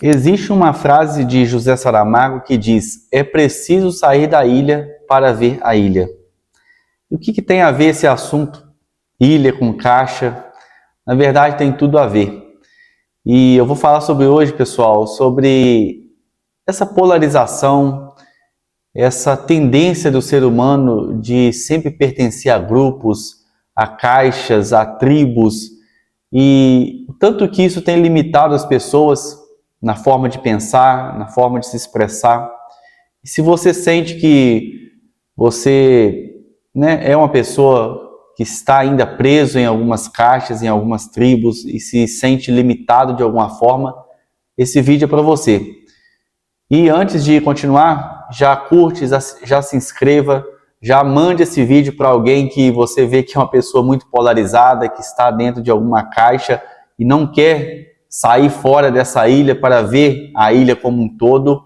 Existe uma frase de José Saramago que diz: é preciso sair da ilha para ver a ilha. E o que tem a ver esse assunto? Ilha com caixa? Na verdade, tem tudo a ver. E eu vou falar sobre hoje, pessoal, sobre essa polarização, essa tendência do ser humano de sempre pertencer a grupos, a caixas, a tribos, e tanto que isso tem limitado as pessoas na forma de pensar, na forma de se expressar. E se você sente que você é uma pessoa que está ainda preso em algumas caixas, em algumas tribos e se sente limitado de alguma forma, esse vídeo é para você. E antes de continuar, já curte, já se inscreva, já mande esse vídeo para alguém que você vê que é uma pessoa muito polarizada, que está dentro de alguma caixa e não quer sair fora dessa ilha para ver a ilha como um todo.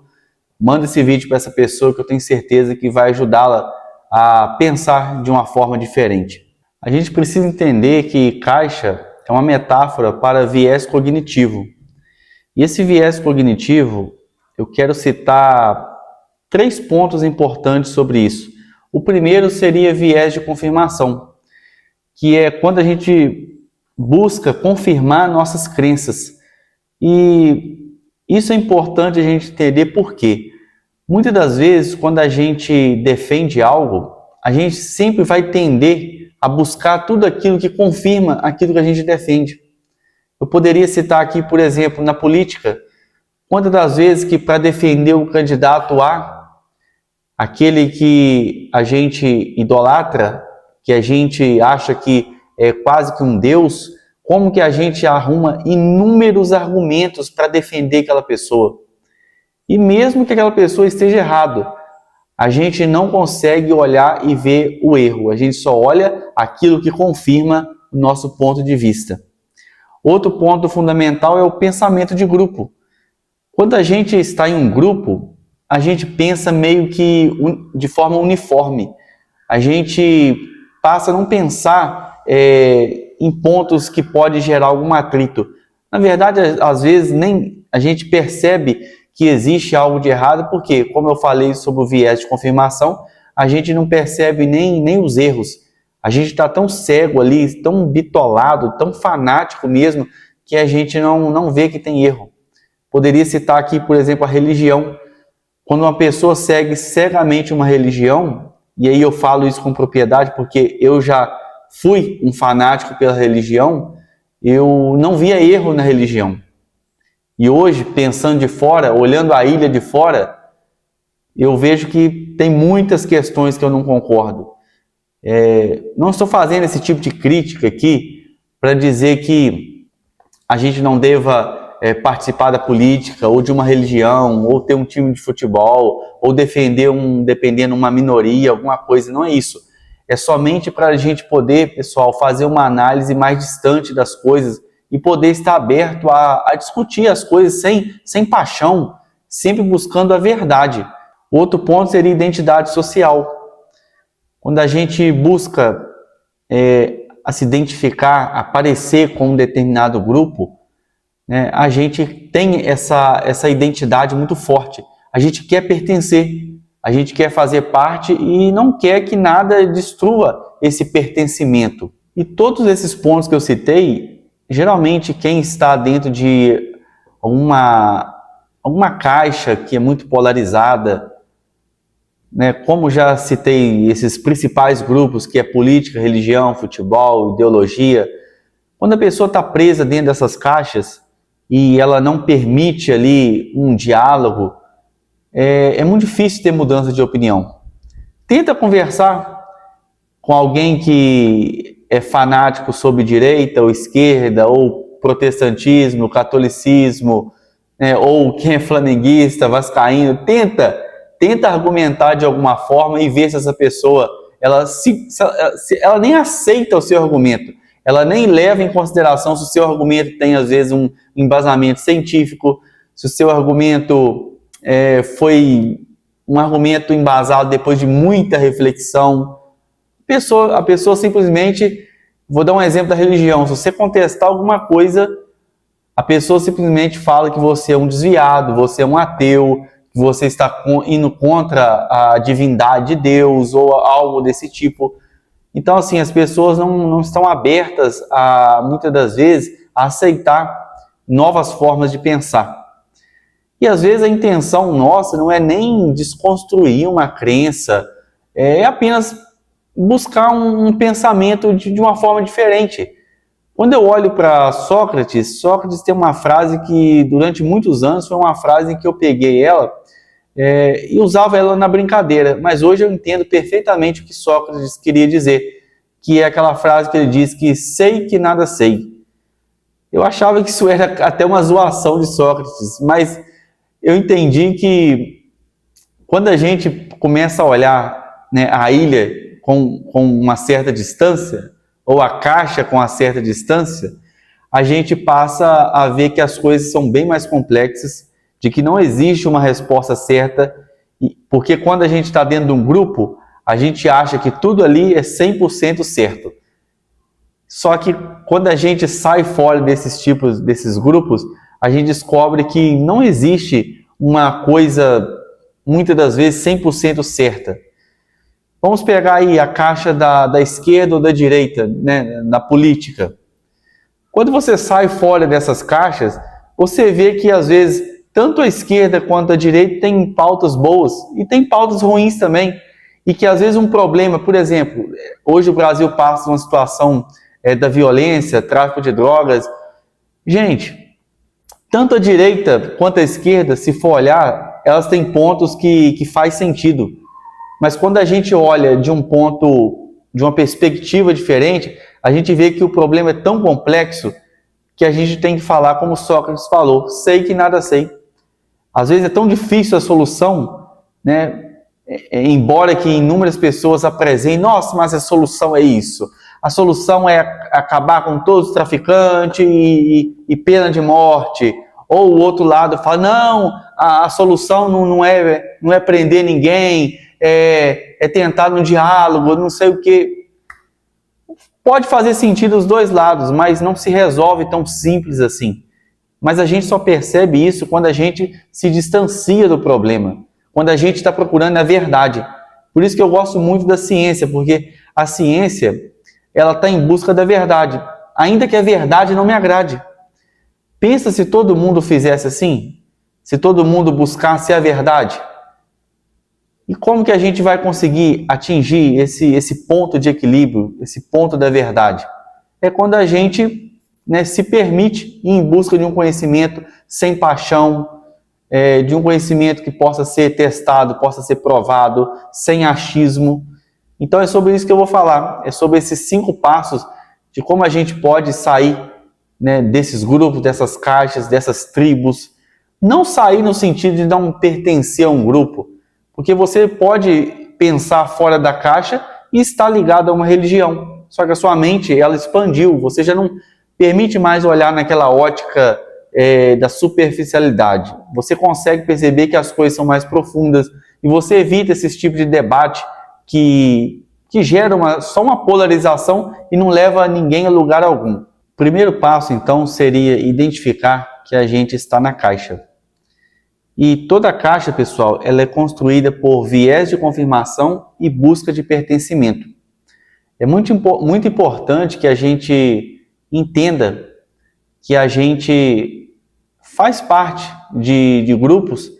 Manda esse vídeo para essa pessoa que eu tenho certeza que vai ajudá-la a pensar de uma forma diferente. A gente precisa entender que caixa é uma metáfora para viés cognitivo. E esse viés cognitivo, eu quero citar 3 pontos importantes sobre isso. O primeiro seria viés de confirmação, que é quando a gente busca confirmar nossas crenças. E isso é importante a gente entender por quê. Muitas das vezes, quando a gente defende algo, a gente sempre vai tender a buscar tudo aquilo que confirma aquilo que a gente defende. Eu poderia citar aqui, por exemplo, na política, quantas das vezes que para defender o candidato A, aquele que a gente idolatra, que a gente acha que é quase que um deus, como que a gente arruma inúmeros argumentos para defender aquela pessoa. E mesmo que aquela pessoa esteja errado, a gente não consegue olhar e ver o erro. A gente só olha aquilo que confirma o nosso ponto de vista. Outro ponto fundamental é o pensamento de grupo. Quando a gente está em um grupo, a gente pensa meio que de forma uniforme. A gente passa a não pensar em pontos que pode gerar algum atrito. Na verdade, às vezes, nem a gente percebe que existe algo de errado, porque, como eu falei sobre o viés de confirmação, a gente não percebe nem os erros. A gente está tão cego ali, tão bitolado, tão fanático mesmo, que a gente não vê que tem erro. Poderia citar aqui, por exemplo, a religião. Quando uma pessoa segue cegamente uma religião, e aí eu falo isso com propriedade, porque eu já fui um fanático pela religião, eu não via erro na religião. E hoje, pensando de fora, olhando a ilha de fora, eu vejo que tem muitas questões que eu não concordo. Não estou fazendo esse tipo de crítica aqui para dizer que a gente não deva participar da política, ou de uma religião, ou ter um time de futebol, ou defendendo uma minoria, alguma coisa. Não é isso. É somente para a gente poder, pessoal, fazer uma análise mais distante das coisas e poder estar aberto a discutir as coisas sem paixão, sempre buscando a verdade. Outro ponto seria identidade social. Quando a gente busca a se identificar, aparecer com um determinado grupo, a gente tem essa identidade muito forte. A gente quer pertencer, a gente quer fazer parte e não quer que nada destrua esse pertencimento. E todos esses pontos que eu citei, geralmente quem está dentro de alguma caixa que é muito polarizada, como já citei esses principais grupos, que é política, religião, futebol, ideologia, quando a pessoa está presa dentro dessas caixas e ela não permite ali um diálogo, é muito difícil ter mudança de opinião. Tenta conversar com alguém que é fanático sobre direita ou esquerda, ou protestantismo, catolicismo, ou quem é flamenguista, vascaíno. Tenta argumentar de alguma forma e ver se essa pessoa ela nem aceita o seu argumento, ela nem leva em consideração se o seu argumento tem, às vezes, um embasamento científico, se o seu argumento foi um argumento embasado depois de muita reflexão. A pessoa simplesmente, vou dar um exemplo da religião, se você contestar alguma coisa, A pessoa simplesmente fala que você é um desviado, você é um ateu, que você está indo contra a divindade de Deus ou algo desse tipo. Então, assim, as pessoas não estão abertas, muitas das vezes, a aceitar novas formas de pensar. E às vezes a intenção nossa não é nem desconstruir uma crença, é apenas buscar um pensamento de uma forma diferente. Quando eu olho para Sócrates, Sócrates tem uma frase que durante muitos anos foi uma frase que eu peguei ela e usava ela na brincadeira, mas hoje eu entendo perfeitamente o que Sócrates queria dizer, que é aquela frase que ele diz que sei que nada sei. Eu achava que isso era até uma zoação de Sócrates, mas eu entendi que quando a gente começa a olhar, né, a ilha com uma certa distância, ou a caixa com uma certa distância, a gente passa a ver que as coisas são bem mais complexas, de que não existe uma resposta certa, porque quando a gente está dentro de um grupo, a gente acha que tudo ali é 100% certo. Só que quando a gente sai fora desses grupos, a gente descobre que não existe uma coisa, muitas das vezes, 100% certa. Vamos pegar aí a caixa da esquerda ou da direita, né, na política. Quando você sai fora dessas caixas, você vê que às vezes tanto a esquerda quanto a direita tem pautas boas e tem pautas ruins também. E que às vezes um problema, por exemplo, hoje o Brasil passa uma situação da violência, tráfico de drogas. Gente, tanto a direita quanto a esquerda, se for olhar, elas têm pontos que faz sentido. Mas quando a gente olha de um ponto, de uma perspectiva diferente, a gente vê que o problema é tão complexo que a gente tem que falar como Sócrates falou, sei que nada sei. Às vezes é tão difícil a solução, né? Embora que inúmeras pessoas apresentem, nossa, mas a solução é isso. A solução é acabar com todos os traficantes e pena de morte. Ou o outro lado fala, não, a solução não é prender ninguém, é tentar um diálogo, não sei o quê. Pode fazer sentido os dois lados, mas não se resolve tão simples assim. Mas a gente só percebe isso quando a gente se distancia do problema, quando a gente está procurando a verdade. Por isso que eu gosto muito da ciência, porque a ciência ela está em busca da verdade, ainda que a verdade não me agrade. Pensa se todo mundo fizesse assim, se todo mundo buscasse a verdade. E como que a gente vai conseguir atingir esse ponto de equilíbrio, esse ponto da verdade? É quando a gente, né, se permite ir em busca de um conhecimento sem paixão, de um conhecimento que possa ser testado, possa ser provado, sem achismo. Então é sobre isso que eu vou falar, é sobre esses 5 passos de como a gente pode sair, né, desses grupos, dessas caixas, dessas tribos. Não sair no sentido de não pertencer a um grupo, porque você pode pensar fora da caixa e estar ligado a uma religião, só que a sua mente ela expandiu, você já não permite mais olhar naquela ótica da superficialidade. Você consegue perceber que as coisas são mais profundas e você evita esse tipo de debate que gera só uma polarização e não leva ninguém a lugar algum. O primeiro passo, então, seria identificar que a gente está na caixa. E toda caixa, pessoal, ela é construída por viés de confirmação e busca de pertencimento. É muito importante que a gente entenda que a gente faz parte de grupos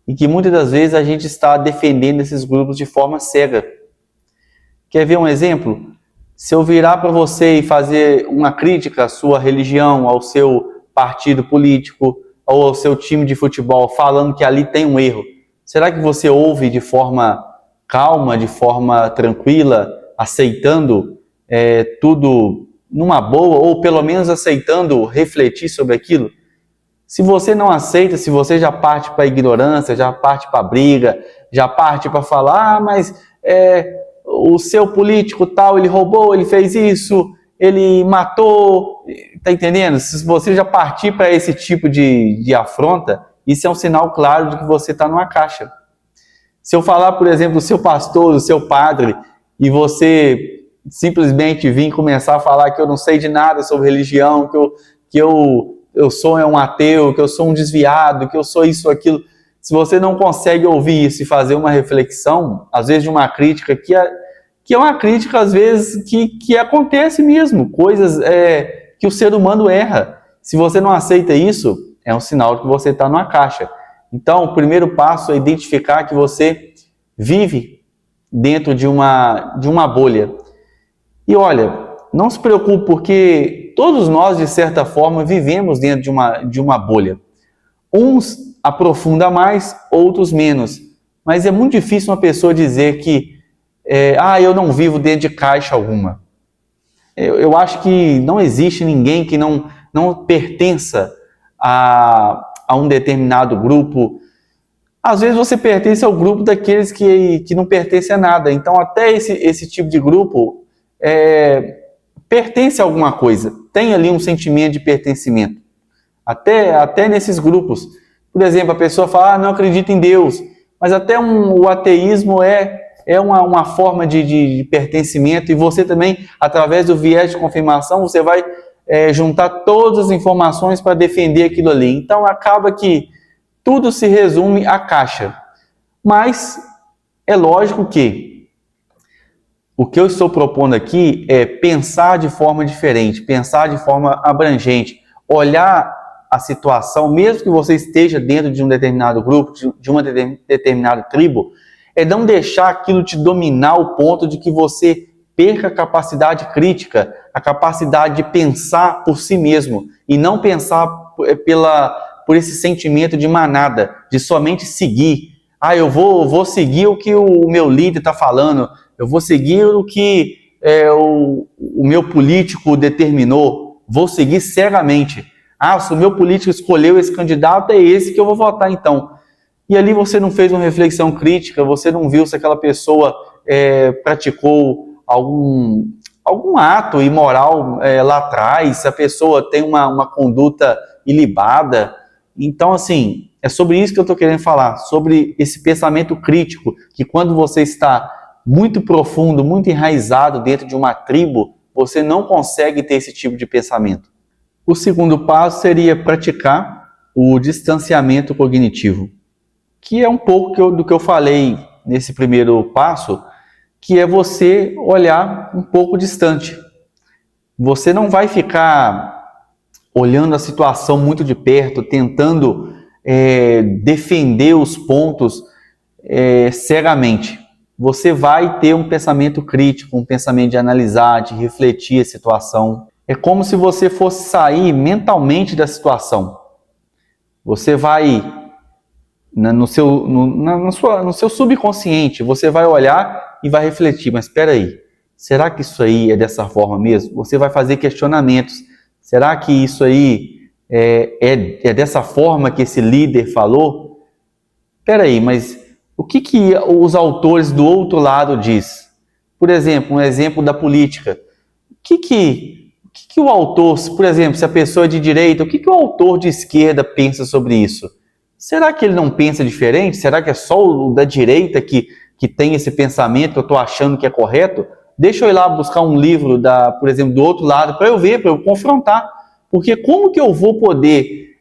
e que muitas das vezes a gente está defendendo esses grupos de forma cega. Quer ver um exemplo? Se eu virar para você e fazer uma crítica à sua religião, ao seu partido político, ou ao seu time de futebol, falando que ali tem um erro, será que você ouve de forma calma, de forma tranquila, aceitando tudo numa boa, ou pelo menos aceitando refletir sobre aquilo? Se você não aceita, se você já parte para a ignorância, já parte para a briga, já parte para falar, mas o seu político tal, ele roubou, ele fez isso, ele matou, tá entendendo? Se você já partir para esse tipo de afronta, isso é um sinal claro de que você está numa caixa. Se eu falar, por exemplo, do seu pastor, do seu padre, e você simplesmente vir começar a falar que eu não sei de nada sobre religião, que eu eu sou um ateu, que eu sou um desviado, que eu sou isso, aquilo. Se você não consegue ouvir isso e fazer uma reflexão, às vezes de uma crítica que é uma crítica, às vezes, que acontece mesmo, coisas que o ser humano erra. Se você não aceita isso, é um sinal de que você está numa caixa. Então, o primeiro passo é identificar que você vive dentro de uma bolha. E olha, não se preocupe, porque todos nós, de certa forma, vivemos dentro de uma bolha. Uns aprofundam mais, outros menos. Mas é muito difícil uma pessoa dizer que eu não vivo dentro de caixa alguma. Eu acho que não existe ninguém que não pertença a um determinado grupo. Às vezes você pertence ao grupo daqueles que não pertencem a nada. Então, até esse tipo de grupo pertence a alguma coisa. Tem ali um sentimento de pertencimento. Até nesses grupos. Por exemplo, a pessoa fala, não acredita em Deus. Mas até o ateísmo é uma forma de pertencimento, e você também, através do viés de confirmação, você vai juntar todas as informações para defender aquilo ali. Então, acaba que tudo se resume à caixa. Mas é lógico que o que eu estou propondo aqui é pensar de forma diferente, pensar de forma abrangente, olhar a situação, mesmo que você esteja dentro de um determinado grupo, de uma determinada tribo, é não deixar aquilo te dominar ao ponto de que você perca a capacidade crítica, a capacidade de pensar por si mesmo, e não pensar por esse sentimento de manada, de somente seguir. Eu vou seguir o que o meu líder está falando, eu vou seguir o que o meu político determinou, vou seguir cegamente. Se o meu político escolheu esse candidato, é esse que eu vou votar então. E ali você não fez uma reflexão crítica, você não viu se aquela pessoa praticou algum ato imoral lá atrás, se a pessoa tem uma conduta ilibada. Então, assim, é sobre isso que eu estou querendo falar, sobre esse pensamento crítico, que quando você está muito profundo, muito enraizado dentro de uma tribo, você não consegue ter esse tipo de pensamento. O segundo passo seria praticar o distanciamento cognitivo, que é um pouco do que eu falei nesse primeiro passo, que é você olhar um pouco distante. Você não vai ficar olhando a situação muito de perto, tentando defender os pontos cegamente. Você vai ter um pensamento crítico, um pensamento de analisar, de refletir a situação. É como se você fosse sair mentalmente da situação. Você vai no seu subconsciente, você vai olhar e vai refletir, mas espera aí, será que isso aí é dessa forma mesmo? Você vai fazer questionamentos. Será que isso aí é dessa forma que esse líder falou? Espera aí, mas o que os autores do outro lado diz? Por exemplo, um exemplo da política. O que o autor, por exemplo, se a pessoa é de direita, o que o autor de esquerda pensa sobre isso? Será que ele não pensa diferente? Será que é só o da direita que tem esse pensamento que eu estou achando que é correto? Deixa eu ir lá buscar um livro, por exemplo, do outro lado, para eu ver, para eu confrontar. Porque como que eu vou poder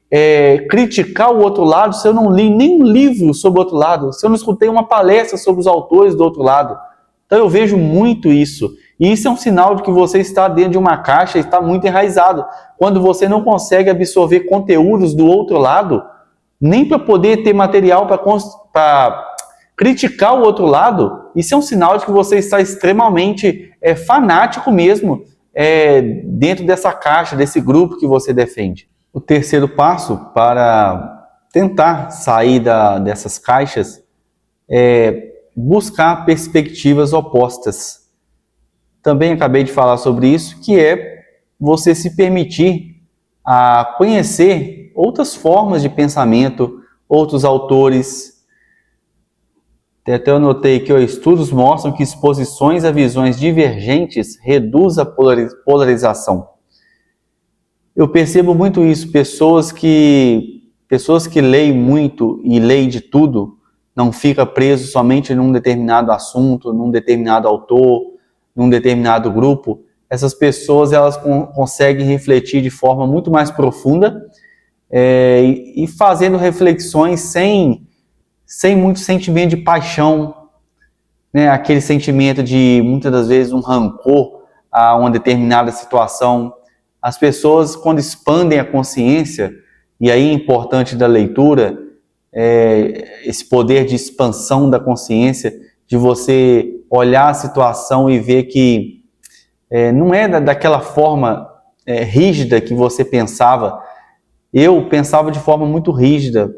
criticar o outro lado se eu não li nenhum livro sobre o outro lado, se eu não escutei uma palestra sobre os autores do outro lado? Então eu vejo muito isso. E isso é um sinal de que você está dentro de uma caixa e está muito enraizado. Quando você não consegue absorver conteúdos do outro lado, nem para poder ter material para criticar o outro lado, isso é um sinal de que você está extremamente fanático mesmo dentro dessa caixa, desse grupo que você defende. O terceiro passo para tentar sair dessas caixas é buscar perspectivas opostas. Também acabei de falar sobre isso, que é você se permitir a conhecer outras formas de pensamento, outros autores. Até eu notei que estudos mostram que exposições a visões divergentes reduz a polarização. Eu percebo muito isso, pessoas que leem muito e leem de tudo, não fica preso somente num determinado assunto, num determinado autor, num determinado grupo. Essas pessoas elas conseguem refletir de forma muito mais profunda e fazendo reflexões sem muito sentimento de paixão, né? Aquele sentimento de, muitas das vezes, um rancor a uma determinada situação. As pessoas, quando expandem a consciência, e aí é importante da leitura, esse poder de expansão da consciência, de você olhar a situação e ver que não é daquela forma rígida que você pensava. Eu pensava de forma muito rígida,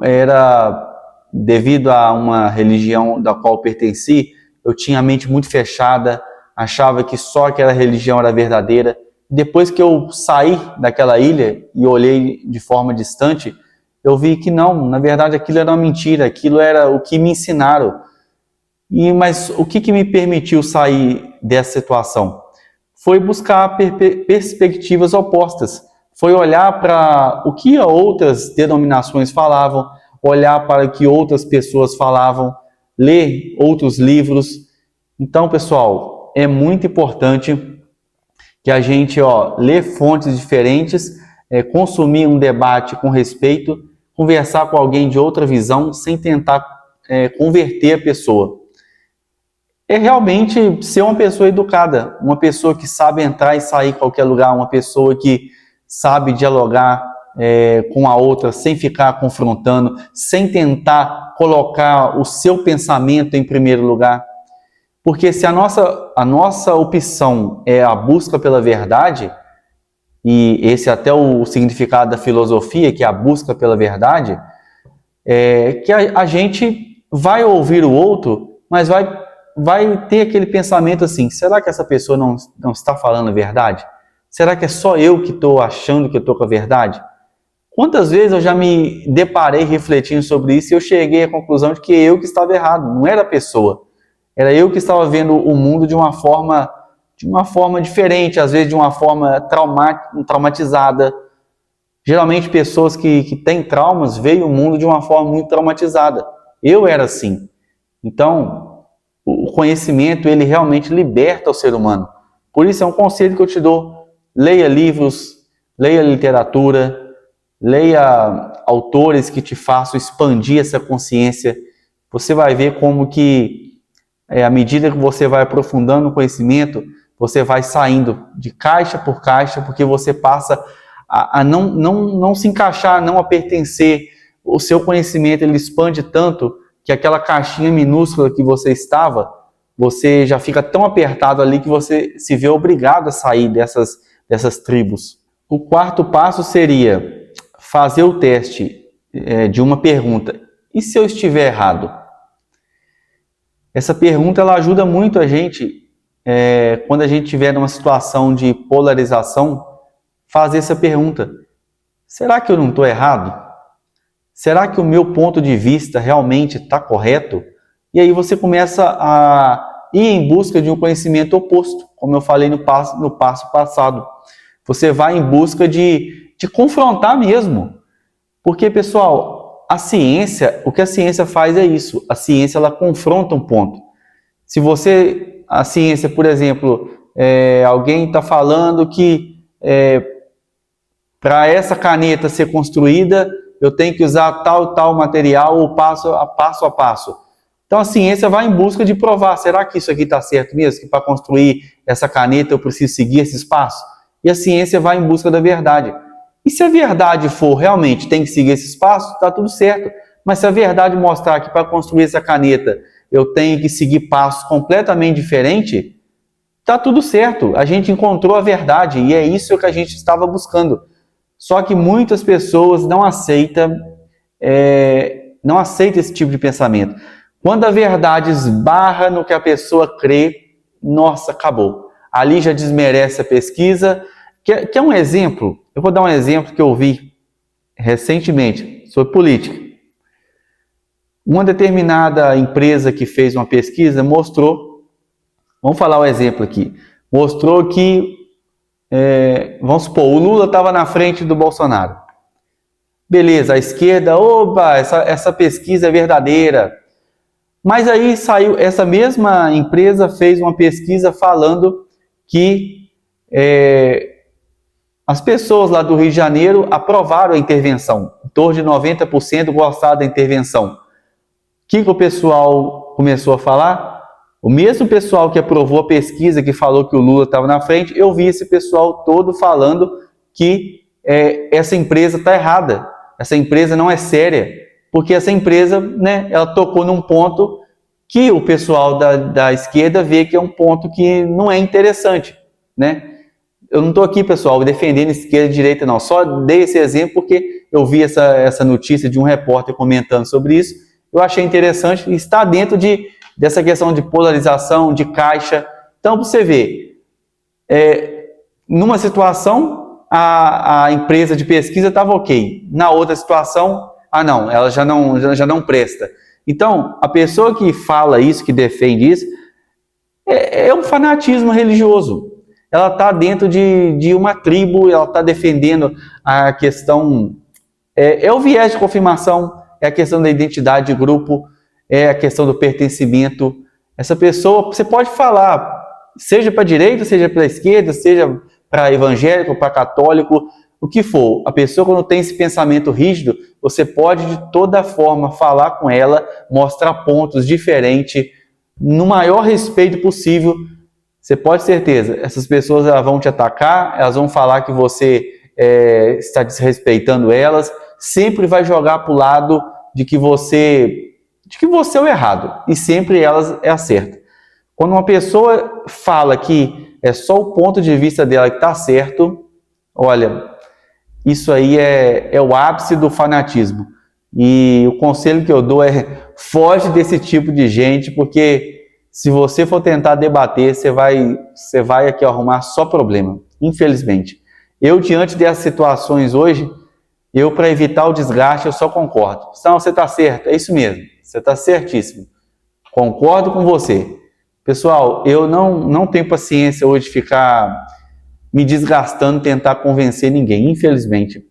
era devido a uma religião da qual eu pertenci, eu tinha a mente muito fechada, achava que só aquela religião era verdadeira. Depois que eu saí daquela ilha e olhei de forma distante, eu vi que não, na verdade aquilo era uma mentira, aquilo era o que me ensinaram. Mas o que me permitiu sair dessa situação? Foi buscar perspectivas opostas, foi olhar para o que outras denominações falavam, olhar para o que outras pessoas falavam, ler outros livros. Então, pessoal, é muito importante que a gente lê fontes diferentes, consumir um debate com respeito, conversar com alguém de outra visão, sem tentar converter a pessoa. É realmente ser uma pessoa educada, uma pessoa que sabe entrar e sair em qualquer lugar, uma pessoa que sabe dialogar com a outra, sem ficar confrontando, sem tentar colocar o seu pensamento em primeiro lugar. Porque se a nossa opção é a busca pela verdade, e esse é até o significado da filosofia, que é a busca pela verdade, que a gente vai ouvir o outro, mas vai ter aquele pensamento assim, será que essa pessoa não está falando a verdade? Será que é só eu que estou achando que eu estou com a verdade? Quantas vezes eu já me deparei refletindo sobre isso e eu cheguei à conclusão de que eu que estava errado, não era a pessoa. Era eu que estava vendo o mundo de uma forma diferente, às vezes de uma forma traumatizada. Geralmente pessoas que têm traumas veem o mundo de uma forma muito traumatizada. Eu era assim. Então, o conhecimento, ele realmente liberta o ser humano. Por isso é um conselho que eu te dou. Leia livros, leia literatura, leia autores que te façam expandir essa consciência. Você vai ver como que, à medida que você vai aprofundando o conhecimento, você vai saindo de caixa por caixa, porque você passa a não se encaixar, não a pertencer. O seu conhecimento, ele expande tanto que aquela caixinha minúscula que você estava, você já fica tão apertado ali que você se vê obrigado a sair dessas tribos. O quarto passo seria fazer o teste de uma pergunta. E se eu estiver errado? Essa pergunta ela ajuda muito a gente, quando a gente estiver numa situação de polarização, fazer essa pergunta. Será que eu não estou errado? Será que o meu ponto de vista realmente está correto? E aí você começa a ir em busca de um conhecimento oposto, como eu falei no passo passado. Você vai em busca de confrontar mesmo. Porque, pessoal, o que a ciência faz é isso. A ciência, ela confronta um ponto. Se a ciência, por exemplo, alguém está falando que para essa caneta ser construída, eu tenho que usar tal material, ou passo a passo. Então a ciência vai em busca de provar, será que isso aqui está certo mesmo? Que para construir essa caneta eu preciso seguir esses passos? E a ciência vai em busca da verdade. E se a verdade for realmente tem que seguir esses passos, está tudo certo. Mas se a verdade mostrar que para construir essa caneta eu tenho que seguir passos completamente diferentes, está tudo certo. A gente encontrou a verdade e é isso que a gente estava buscando. Só que muitas pessoas não aceitam esse tipo de pensamento. Quando a verdade esbarra no que a pessoa crê, nossa, acabou. Ali já desmerece a pesquisa. Quer um exemplo? Eu vou dar um exemplo que eu vi recentemente sobre política. Uma determinada empresa que fez uma pesquisa mostrou, vamos falar o exemplo aqui, mostrou que, vamos supor, o Lula estava na frente do Bolsonaro. Beleza, a esquerda, opa, essa pesquisa é verdadeira. Mas aí saiu, essa mesma empresa fez uma pesquisa falando que As pessoas lá do Rio de Janeiro aprovaram a intervenção. Em torno de 90% gostaram da intervenção. O que o pessoal começou a falar? O mesmo pessoal que aprovou a pesquisa, que falou que o Lula estava na frente, eu vi esse pessoal todo falando que essa empresa está errada, essa empresa não é séria, porque essa empresa, né, ela tocou num ponto que o pessoal da esquerda vê que é um ponto que não é interessante, né? Eu não estou aqui, pessoal, defendendo esquerda e direita, não. Só dei esse exemplo porque eu vi essa notícia de um repórter comentando sobre isso. Eu achei interessante e está dentro dessa questão de polarização, de caixa. Então, você vê, numa situação, a empresa de pesquisa estava ok. Na outra situação, não, ela já não presta. Então, a pessoa que fala isso, que defende isso, é um fanatismo religioso. Ela está dentro de uma tribo, ela está defendendo a questão... É o viés de confirmação, é a questão da identidade de grupo, é a questão do pertencimento. Essa pessoa, você pode falar, seja para a direita, seja para a esquerda, seja para evangélico, para católico, o que for. A pessoa, quando tem esse pensamento rígido, você pode de toda forma falar com ela, mostrar pontos diferentes, no maior respeito possível. Você pode ter certeza, essas pessoas elas vão te atacar, elas vão falar que você está desrespeitando elas, sempre vai jogar para o lado de que você é o errado, e sempre elas é a certa. Quando uma pessoa fala que é só o ponto de vista dela que está certo, olha, isso aí é o ápice do fanatismo. E o conselho que eu dou é foge desse tipo de gente, porque se você for tentar debater, você vai aqui arrumar só problema, infelizmente. Eu, diante dessas situações hoje, para evitar o desgaste, eu só concordo. Não, você está certo, é isso mesmo, você está certíssimo. Concordo com você. Pessoal, eu não tenho paciência hoje de ficar me desgastando, tentar convencer ninguém, infelizmente.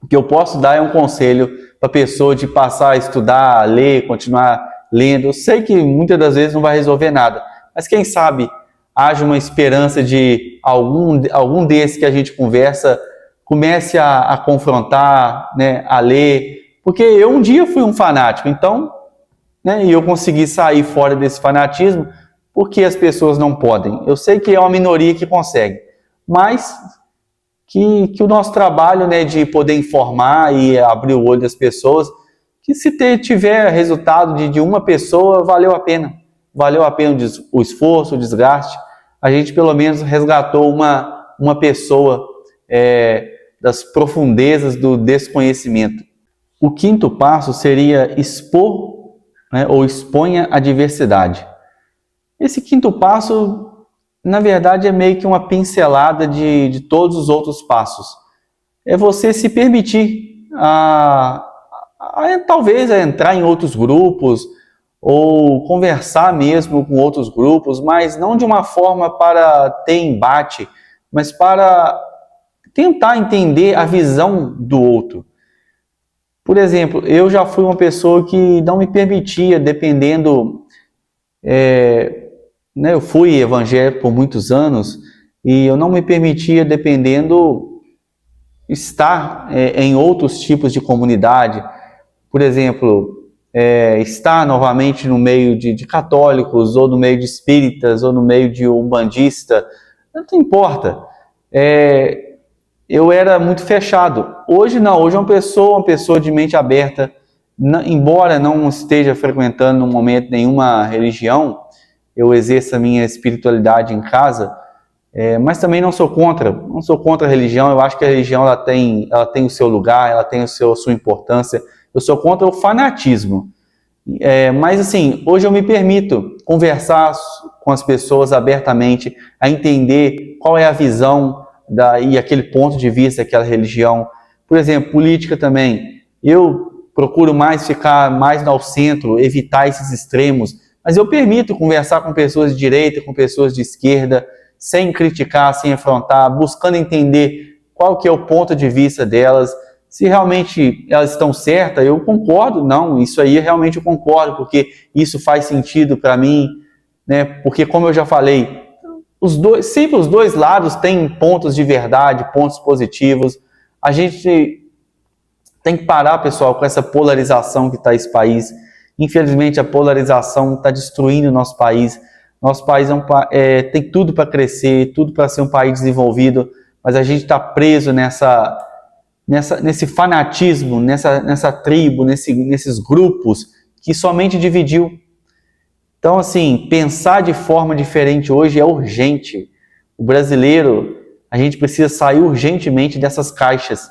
O que eu posso dar é um conselho para a pessoa de passar a estudar, a ler, continuar lendo. Eu sei que muitas das vezes não vai resolver nada, mas quem sabe haja uma esperança de algum desses que a gente conversa comece a confrontar, né, a ler, porque eu um dia fui um fanático, então, né, e eu consegui sair fora desse fanatismo, porque as pessoas não podem. Eu sei que é uma minoria que consegue, mas que o nosso trabalho, né, de poder informar e abrir o olho das pessoas, que se tiver resultado de uma pessoa, valeu a pena. Valeu a pena o esforço, o desgaste. A gente pelo menos resgatou uma pessoa das profundezas do desconhecimento. O quinto passo seria expor, né, ou exponha a diversidade. Esse quinto passo, na verdade, é meio que uma pincelada de todos os outros passos. É você se permitir talvez entrar em outros grupos ou conversar mesmo com outros grupos, mas não de uma forma para ter embate, mas para tentar entender a visão do outro. Por exemplo, eu já fui uma pessoa que não me permitia, dependendo... né, eu fui evangélico por muitos anos e eu não me permitia, dependendo, estar em outros tipos de comunidade. Por exemplo, estar novamente no meio de católicos, ou no meio de espíritas, ou no meio de umbandista, não importa. Eu era muito fechado. Hoje não, hoje é uma pessoa de mente aberta, embora não esteja frequentando no momento nenhuma religião, eu exerço a minha espiritualidade em casa, mas também não sou contra a religião. Eu acho que a religião ela tem o seu lugar, ela tem a sua importância. Eu sou contra o fanatismo. Mas assim, hoje eu me permito conversar com as pessoas abertamente, a entender qual é a visão e aquele ponto de vista daquela religião. Por exemplo, política também. Eu procuro ficar mais ao centro, evitar esses extremos, mas eu permito conversar com pessoas de direita, com pessoas de esquerda, sem criticar, sem afrontar, buscando entender qual que é o ponto de vista delas. Se realmente elas estão certas, eu concordo. Não, isso aí realmente eu concordo, porque isso faz sentido para mim, né? Porque, como eu já falei, sempre os dois lados têm pontos de verdade, pontos positivos. A gente tem que parar, pessoal, com essa polarização que está esse país. Infelizmente, a polarização está destruindo o nosso país. Nosso país tem tudo para crescer, tudo para ser um país desenvolvido, mas a gente está preso nesse fanatismo, nessa tribo, nesses grupos que somente dividiu. Então, assim, pensar de forma diferente hoje é urgente. O brasileiro, a gente precisa sair urgentemente dessas caixas,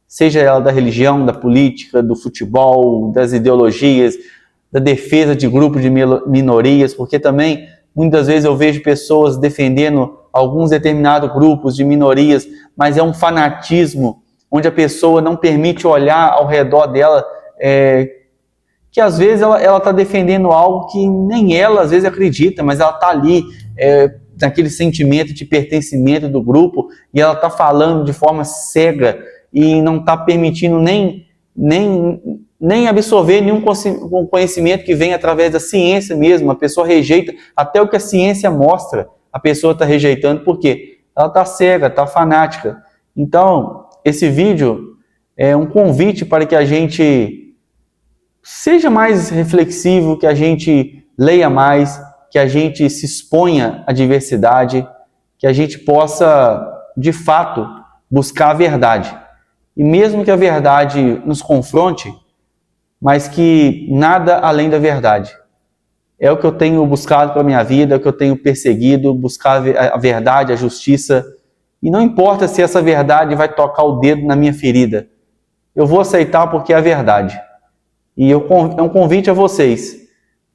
seja ela da religião, da política, do futebol, das ideologias, da defesa de grupos de minorias, porque também, muitas vezes eu vejo pessoas defendendo alguns determinados grupos de minorias, mas é um fanatismo, onde a pessoa não permite olhar ao redor dela, que às vezes ela está defendendo algo que nem ela às vezes acredita, mas ela está ali naquele sentimento de pertencimento do grupo e ela está falando de forma cega e não está permitindo nem absorver nenhum conhecimento que vem através da ciência mesmo. A pessoa rejeita até o que a ciência mostra, a pessoa está rejeitando porque ela está cega, está fanática. Então, esse vídeo é um convite para que a gente seja mais reflexivo, que a gente leia mais, que a gente se exponha à diversidade, que a gente possa, de fato, buscar a verdade. E mesmo que a verdade nos confronte, mas que nada além da verdade. É o que eu tenho buscado para a minha vida, é o que eu tenho perseguido, buscar a verdade, a justiça. E não importa se essa verdade vai tocar o dedo na minha ferida. Eu vou aceitar porque é a verdade. E é um convite a vocês.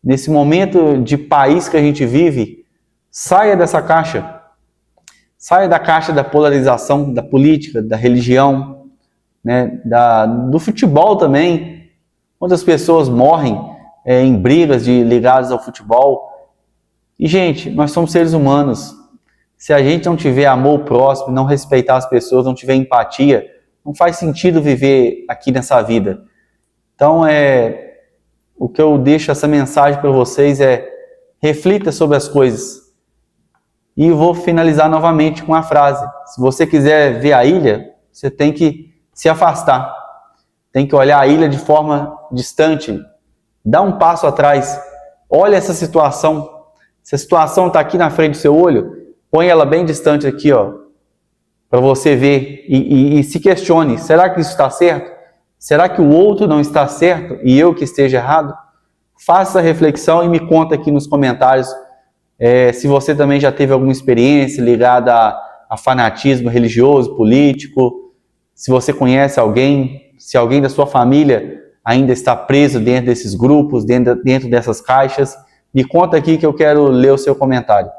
Nesse momento de país que a gente vive, saia dessa caixa. Saia da caixa da polarização, da política, da religião, né, do futebol também. Quantas pessoas morrem em brigas ligadas ao futebol. E, gente, nós somos seres humanos. Se a gente não tiver amor próximo, não respeitar as pessoas, não tiver empatia, não faz sentido viver aqui nessa vida. Então, o que eu deixo essa mensagem para vocês reflita sobre as coisas. E eu vou finalizar novamente com a frase. Se você quiser ver a ilha, você tem que se afastar. Tem que olhar a ilha de forma distante. Dá um passo atrás. Olha essa situação. Se a situação está aqui na frente do seu olho, põe ela bem distante aqui, para você ver e se questione. Será que isso está certo? Será que o outro não está certo e eu que esteja errado? Faça a reflexão e me conta aqui nos comentários se você também já teve alguma experiência ligada a fanatismo religioso, político, se você conhece alguém, se alguém da sua família ainda está preso dentro desses grupos, dentro dessas caixas. Me conta aqui que eu quero ler o seu comentário.